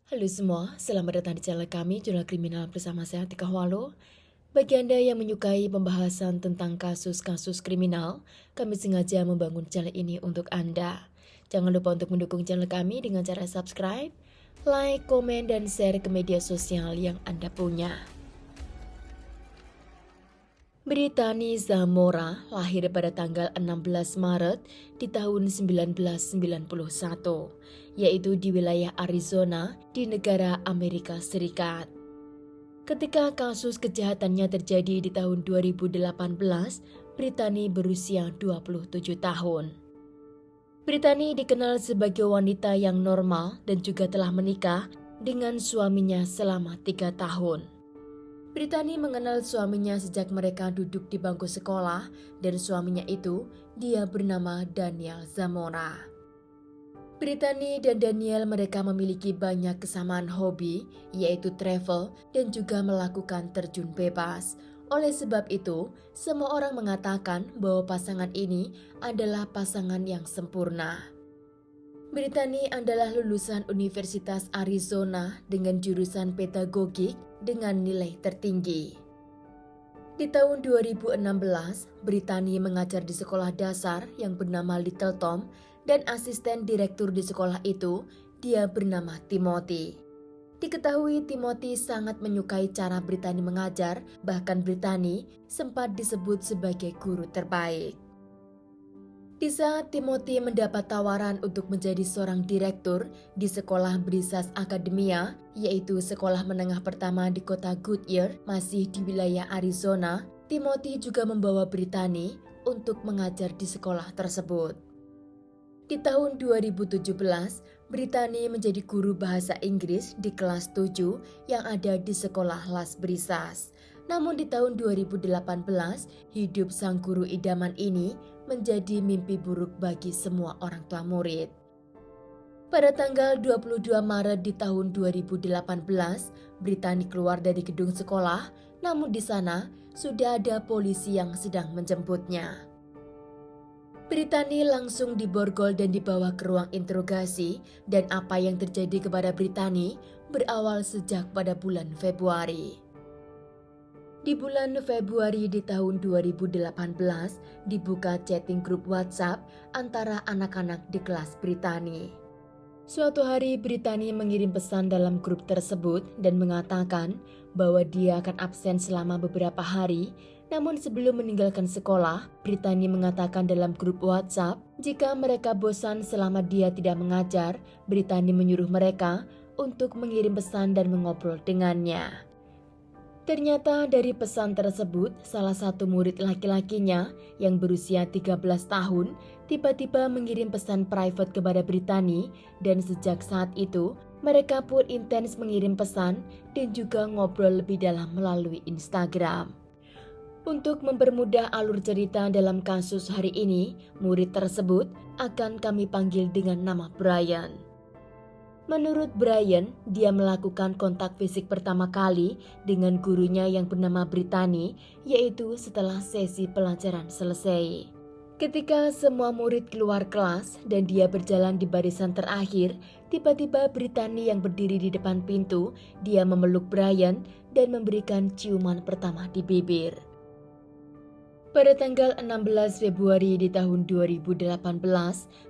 Halo semua, selamat datang di channel kami, Jurnal Kriminal bersama saya Tika Walo. Bagi Anda yang menyukai pembahasan tentang kasus-kasus kriminal, kami sengaja membangun channel ini untuk Anda. Jangan lupa untuk mendukung channel kami dengan cara subscribe, like, komen, dan share ke media sosial yang Anda punya. Brittany Zamora lahir pada tanggal 16 Maret di tahun 1991, yaitu di wilayah Arizona di negara Amerika Serikat. Ketika kasus kejahatannya terjadi di tahun 2018, Brittany berusia 27 tahun. Brittany dikenal sebagai wanita yang normal dan juga telah menikah dengan suaminya selama 3 tahun. Brittany mengenal suaminya sejak mereka duduk di bangku sekolah dan suaminya itu dia bernama Daniel Zamora. Brittany dan Daniel mereka memiliki banyak kesamaan hobi yaitu travel dan juga melakukan terjun bebas. Oleh sebab itu, semua orang mengatakan bahwa pasangan ini adalah pasangan yang sempurna. Brittany adalah lulusan Universitas Arizona dengan jurusan pedagogik dengan nilai tertinggi. Di tahun 2016, Brittany mengajar di sekolah dasar yang bernama Little Tom dan asisten direktur di sekolah itu, dia bernama Timothy. Diketahui Timothy sangat menyukai cara Brittany mengajar, bahkan Brittany sempat disebut sebagai guru terbaik. Di saat Timothy mendapat tawaran untuk menjadi seorang direktur di sekolah Brisas Academia, yaitu sekolah menengah pertama di kota Goodyear, masih di wilayah Arizona, Timothy juga membawa Brittany untuk mengajar di sekolah tersebut. Di tahun 2017, Brittany menjadi guru bahasa Inggris di kelas 7 yang ada di sekolah Las Brisas. Namun di tahun 2018, hidup sang guru idaman ini menjadi mimpi buruk bagi semua orang tua murid. Pada tanggal 22 Maret di tahun 2018, Brittany keluar dari gedung sekolah, namun di sana sudah ada polisi yang sedang menjemputnya. Brittany langsung diborgol dan dibawa ke ruang interogasi, dan apa yang terjadi kepada Brittany berawal sejak pada bulan Februari. Di bulan Februari di tahun 2018, dibuka chatting grup WhatsApp antara anak-anak di kelas Brittany. Suatu hari Brittany mengirim pesan dalam grup tersebut dan mengatakan bahwa dia akan absen selama beberapa hari. Namun sebelum meninggalkan sekolah, Brittany mengatakan dalam grup WhatsApp jika mereka bosan selama dia tidak mengajar, Brittany menyuruh mereka untuk mengirim pesan dan mengobrol dengannya. Ternyata dari pesan tersebut, salah satu murid laki-lakinya yang berusia 13 tahun tiba-tiba mengirim pesan private kepada Brittany, dan sejak saat itu mereka pun intens mengirim pesan dan juga ngobrol lebih dalam melalui Instagram. Untuk mempermudah alur cerita dalam kasus hari ini, murid tersebut akan kami panggil dengan nama Brian. Menurut Brian, dia melakukan kontak fisik pertama kali dengan gurunya yang bernama Brittany, yaitu setelah sesi pelajaran selesai. Ketika semua murid keluar kelas dan dia berjalan di barisan terakhir, tiba-tiba Brittany yang berdiri di depan pintu, dia memeluk Brian dan memberikan ciuman pertama di bibir. Pada tanggal 16 Februari di tahun 2018,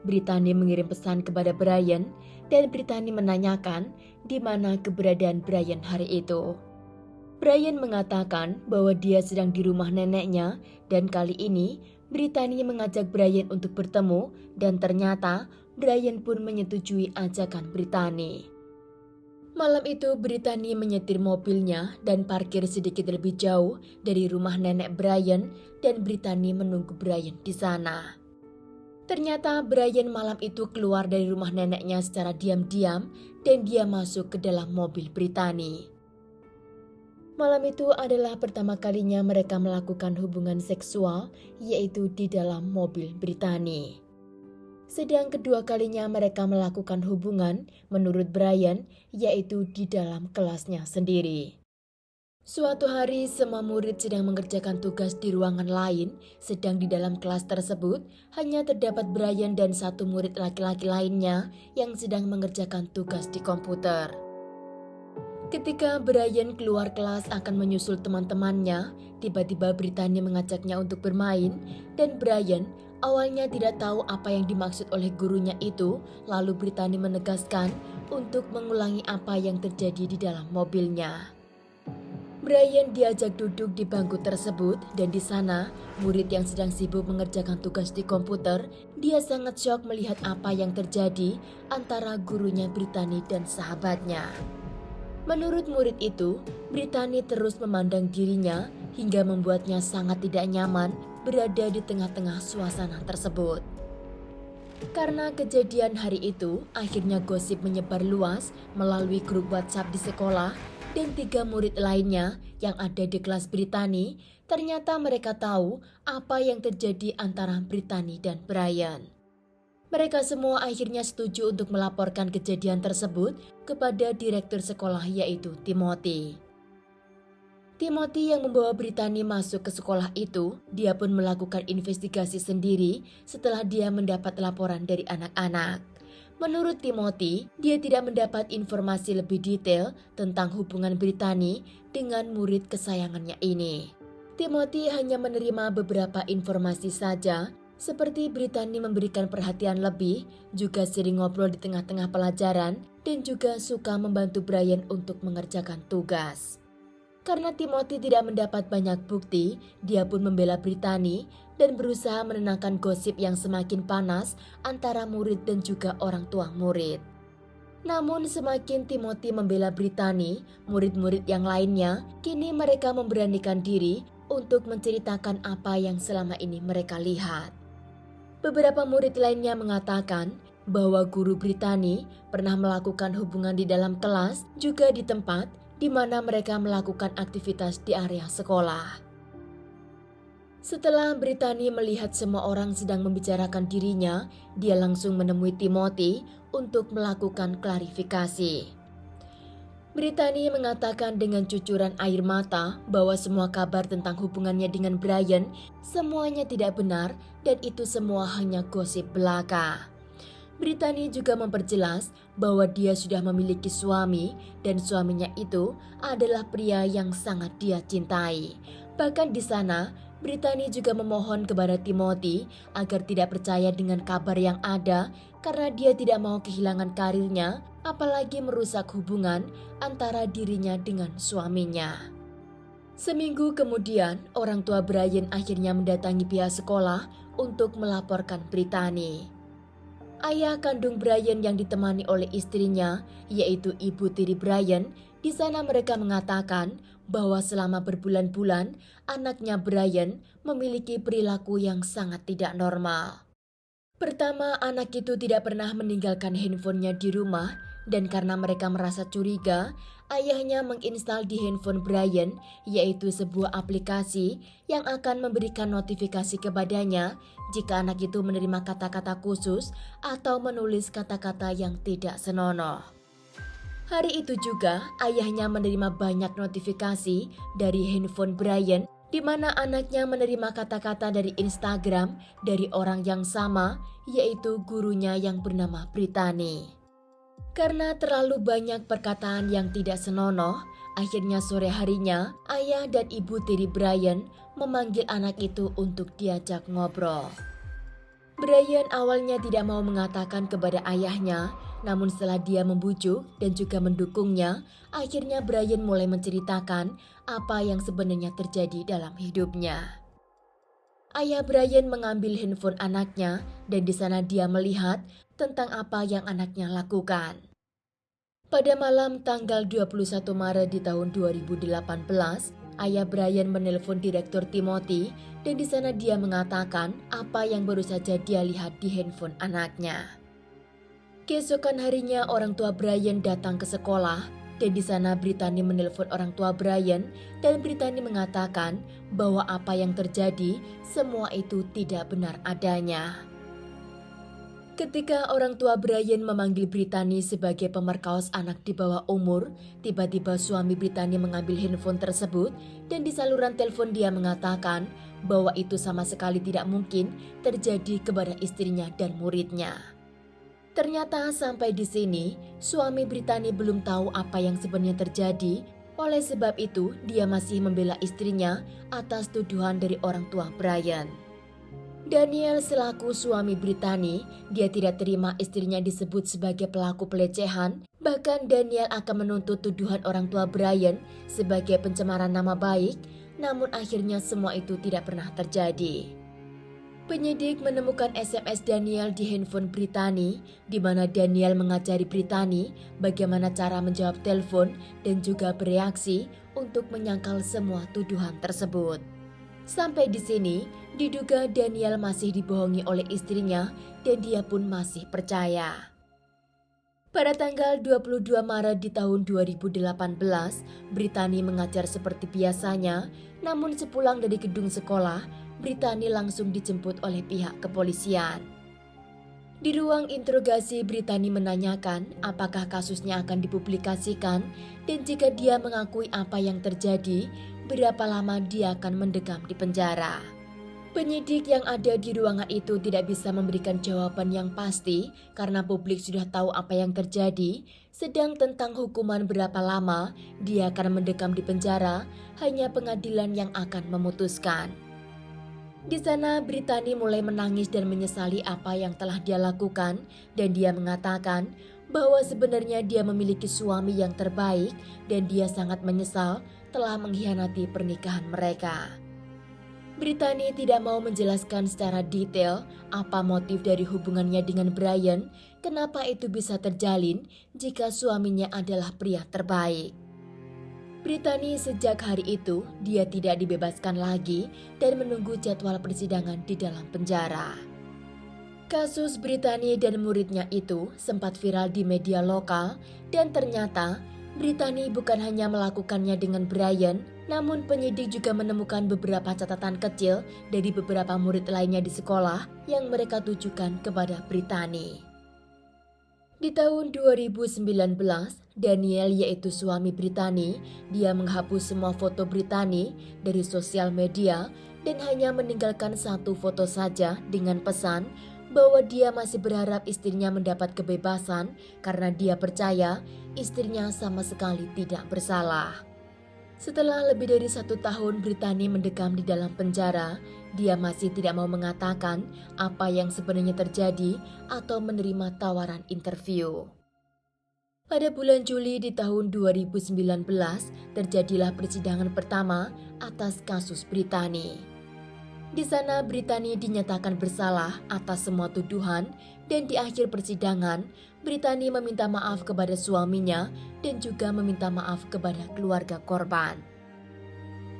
Brittany mengirim pesan kepada Brian dan Brittany menanyakan di mana keberadaan Brian hari itu. Brian mengatakan bahwa dia sedang di rumah neneknya dan kali ini Brittany mengajak Brian untuk bertemu, dan ternyata Brian pun menyetujui ajakan Brittany. Malam itu Brittany menyetir mobilnya dan parkir sedikit lebih jauh dari rumah nenek Brian, dan Brittany menunggu Brian di sana. Ternyata Brian malam itu keluar dari rumah neneknya secara diam-diam dan dia masuk ke dalam mobil Brittany. Malam itu adalah pertama kalinya mereka melakukan hubungan seksual, yaitu di dalam mobil Brittany. Sedang kedua kalinya mereka melakukan hubungan, menurut Brian, yaitu di dalam kelasnya sendiri. Suatu hari semua murid sedang mengerjakan tugas di ruangan lain, sedang di dalam kelas tersebut hanya terdapat Brian dan satu murid laki-laki lainnya yang sedang mengerjakan tugas di komputer. Ketika Brian keluar kelas akan menyusul teman-temannya, tiba-tiba Brittany mengajaknya untuk bermain dan Brian awalnya tidak tahu apa yang dimaksud oleh gurunya itu, lalu Brittany menegaskan untuk mengulangi apa yang terjadi di dalam mobilnya. Brian diajak duduk di bangku tersebut dan di sana murid yang sedang sibuk mengerjakan tugas di komputer, dia sangat syok melihat apa yang terjadi antara gurunya Brittany dan sahabatnya. Menurut murid itu, Brittany terus memandang dirinya hingga membuatnya sangat tidak nyaman berada di tengah-tengah suasana tersebut. Karena kejadian hari itu, akhirnya gosip menyebar luas melalui grup WhatsApp di sekolah dan 3 murid lainnya yang ada di kelas Brittany, ternyata mereka tahu apa yang terjadi antara Brittany dan Brian. Mereka semua akhirnya setuju untuk melaporkan kejadian tersebut kepada direktur sekolah yaitu Timothy. Timothy yang membawa Brittany masuk ke sekolah itu, dia pun melakukan investigasi sendiri setelah dia mendapat laporan dari anak-anak. Menurut Timothy, dia tidak mendapat informasi lebih detail tentang hubungan Brittany dengan murid kesayangannya ini. Timothy hanya menerima beberapa informasi saja, seperti Brittany memberikan perhatian lebih, juga sering ngobrol di tengah-tengah pelajaran, dan juga suka membantu Brian untuk mengerjakan tugas. Karena Timothy tidak mendapat banyak bukti, dia pun membela Brittany dan berusaha menenangkan gosip yang semakin panas antara murid dan juga orang tua murid. Namun semakin Timothy membela Brittany, murid-murid yang lainnya, kini mereka memberanikan diri untuk menceritakan apa yang selama ini mereka lihat. Beberapa murid lainnya mengatakan bahwa guru Brittany pernah melakukan hubungan di dalam kelas juga di tempat di mana mereka melakukan aktivitas di area sekolah. Setelah Brittany melihat semua orang sedang membicarakan dirinya, dia langsung menemui Timothy untuk melakukan klarifikasi. Brittany mengatakan dengan cucuran air mata bahwa semua kabar tentang hubungannya dengan Brian semuanya tidak benar dan itu semua hanya gosip belaka. Brittany juga memperjelas bahwa dia sudah memiliki suami dan suaminya itu adalah pria yang sangat dia cintai. Bahkan di sana, Brittany juga memohon kepada Timothy agar tidak percaya dengan kabar yang ada karena dia tidak mau kehilangan karirnya, apalagi merusak hubungan antara dirinya dengan suaminya. Seminggu kemudian, orang tua Brian akhirnya mendatangi pihak sekolah untuk melaporkan Brittany. Ayah kandung Brian yang ditemani oleh istrinya, yaitu ibu tiri Brian, di sana mereka mengatakan bahwa selama berbulan-bulan anaknya Brian memiliki perilaku yang sangat tidak normal. Pertama, anak itu tidak pernah meninggalkan handphonenya di rumah dan karena mereka merasa curiga, ayahnya menginstal di handphone Brian yaitu sebuah aplikasi yang akan memberikan notifikasi kepadanya jika anak itu menerima kata-kata khusus atau menulis kata-kata yang tidak senonoh. Hari itu juga ayahnya menerima banyak notifikasi dari handphone Brian di mana anaknya menerima kata-kata dari Instagram dari orang yang sama, yaitu gurunya yang bernama Brittany. Karena terlalu banyak perkataan yang tidak senonoh, akhirnya sore harinya ayah dan ibu tiri Brian memanggil anak itu untuk diajak ngobrol. Brian awalnya tidak mau mengatakan kepada ayahnya, namun setelah dia membujuk dan juga mendukungnya, akhirnya Brian mulai menceritakan apa yang sebenarnya terjadi dalam hidupnya. Ayah Brian mengambil handphone anaknya dan di sana dia melihat tentang apa yang anaknya lakukan. Pada malam tanggal 21 Maret di tahun 2018, ayah Brian menelpon direktur Timothy dan di sana dia mengatakan apa yang baru saja dia lihat di handphone anaknya. Keesokan harinya orang tua Brian datang ke sekolah dan di sana Brittany menelpon orang tua Brian dan Brittany mengatakan bahwa apa yang terjadi semua itu tidak benar adanya. Ketika orang tua Brian memanggil Brittany sebagai pemerkaos anak di bawah umur, tiba-tiba suami Brittany mengambil handphone tersebut dan di saluran telepon dia mengatakan bahwa itu sama sekali tidak mungkin terjadi kepada istrinya dan muridnya. Ternyata sampai di sini, suami Brittany belum tahu apa yang sebenarnya terjadi. Oleh sebab itu, dia masih membela istrinya atas tuduhan dari orang tua Brian. Daniel selaku suami Brittany, dia tidak terima istrinya disebut sebagai pelaku pelecehan. Bahkan Daniel akan menuntut tuduhan orang tua Brian sebagai pencemaran nama baik. Namun akhirnya semua itu tidak pernah terjadi. Penyidik menemukan SMS Daniel di handphone Brittany, di mana Daniel mengajari Brittany bagaimana cara menjawab telepon dan juga bereaksi untuk menyangkal semua tuduhan tersebut. Sampai di sini, diduga Daniel masih dibohongi oleh istrinya dan dia pun masih percaya. Pada tanggal 22 Maret di tahun 2018, Brittany mengajar seperti biasanya, namun sepulang dari gedung sekolah, Brittany langsung dijemput oleh pihak kepolisian. Di ruang interogasi, Brittany menanyakan apakah kasusnya akan dipublikasikan dan jika dia mengakui apa yang terjadi, berapa lama dia akan mendekam di penjara. Penyidik yang ada di ruangan itu tidak bisa memberikan jawaban yang pasti karena publik sudah tahu apa yang terjadi, sedang tentang hukuman berapa lama dia akan mendekam di penjara hanya pengadilan yang akan memutuskan. Di sana Brittany mulai menangis dan menyesali apa yang telah dia lakukan dan dia mengatakan bahwa sebenarnya dia memiliki suami yang terbaik dan dia sangat menyesal telah mengkhianati pernikahan mereka. Brittany tidak mau menjelaskan secara detail apa motif dari hubungannya dengan Brian, kenapa itu bisa terjalin jika suaminya adalah pria terbaik. Brittany sejak hari itu, dia tidak dibebaskan lagi dan menunggu jadwal persidangan di dalam penjara. Kasus Brittany dan muridnya itu sempat viral di media lokal dan ternyata Brittany bukan hanya melakukannya dengan Brian, namun penyidik juga menemukan beberapa catatan kecil dari beberapa murid lainnya di sekolah yang mereka tujukan kepada Brittany. Di tahun 2019, Daniel yaitu suami Brittany, dia menghapus semua foto Brittany dari sosial media dan hanya meninggalkan satu foto saja dengan pesan bahwa dia masih berharap istrinya mendapat kebebasan karena dia percaya istrinya sama sekali tidak bersalah. Setelah lebih dari 1 tahun Brittany mendekam di dalam penjara, dia masih tidak mau mengatakan apa yang sebenarnya terjadi atau menerima tawaran interview. Pada bulan Juli di tahun 2019, terjadilah persidangan pertama atas kasus Brittany. Di sana Brittany dinyatakan bersalah atas semua tuduhan dan di akhir persidangan, Brittany meminta maaf kepada suaminya dan juga meminta maaf kepada keluarga korban.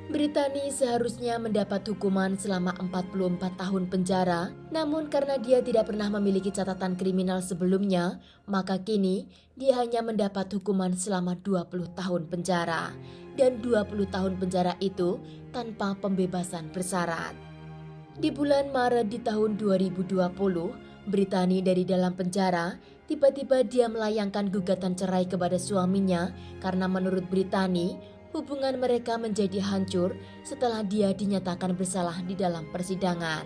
Brittany seharusnya mendapat hukuman selama 44 tahun penjara, namun karena dia tidak pernah memiliki catatan kriminal sebelumnya, maka kini dia hanya mendapat hukuman selama 20 tahun penjara. Dan 20 tahun penjara itu tanpa pembebasan bersyarat. Di bulan Maret di tahun 2020, Brittany dari dalam penjara, tiba-tiba dia melayangkan gugatan cerai kepada suaminya karena menurut Brittany, hubungan mereka menjadi hancur setelah dia dinyatakan bersalah di dalam persidangan.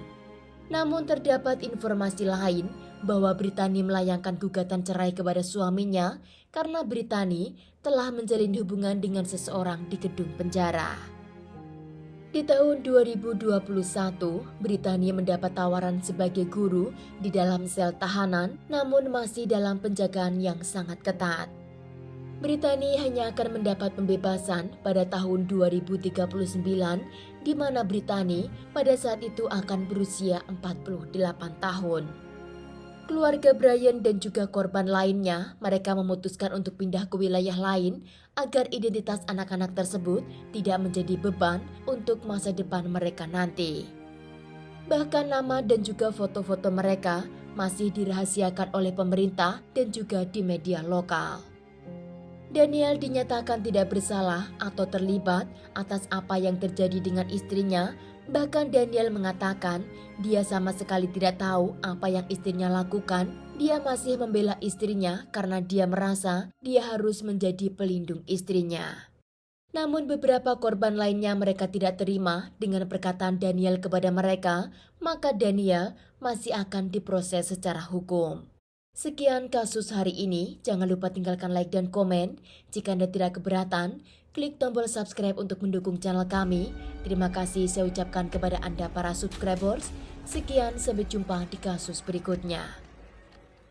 Namun terdapat informasi lain bahwa Brittany melayangkan gugatan cerai kepada suaminya karena Brittany telah menjalin hubungan dengan seseorang di gedung penjara. Di tahun 2021, Brittany mendapat tawaran sebagai guru di dalam sel tahanan, namun masih dalam penjagaan yang sangat ketat. Brittany hanya akan mendapat pembebasan pada tahun 2039, di mana Brittany pada saat itu akan berusia 48 tahun. Keluarga Brian dan juga korban lainnya, mereka memutuskan untuk pindah ke wilayah lain agar identitas anak-anak tersebut tidak menjadi beban untuk masa depan mereka nanti. Bahkan nama dan juga foto-foto mereka masih dirahasiakan oleh pemerintah dan juga di media lokal. Daniel dinyatakan tidak bersalah atau terlibat atas apa yang terjadi dengan istrinya. Bahkan Daniel mengatakan dia sama sekali tidak tahu apa yang istrinya lakukan. Dia masih membela istrinya karena dia merasa dia harus menjadi pelindung istrinya. Namun beberapa korban lainnya mereka tidak terima dengan perkataan Daniel kepada mereka, maka Daniel masih akan diproses secara hukum. Sekian kasus hari ini, jangan lupa tinggalkan like dan komen. Jika Anda tidak keberatan, klik tombol subscribe untuk mendukung channel kami. Terima kasih saya ucapkan kepada Anda para subscribers. Sekian, sampai jumpa di kasus berikutnya.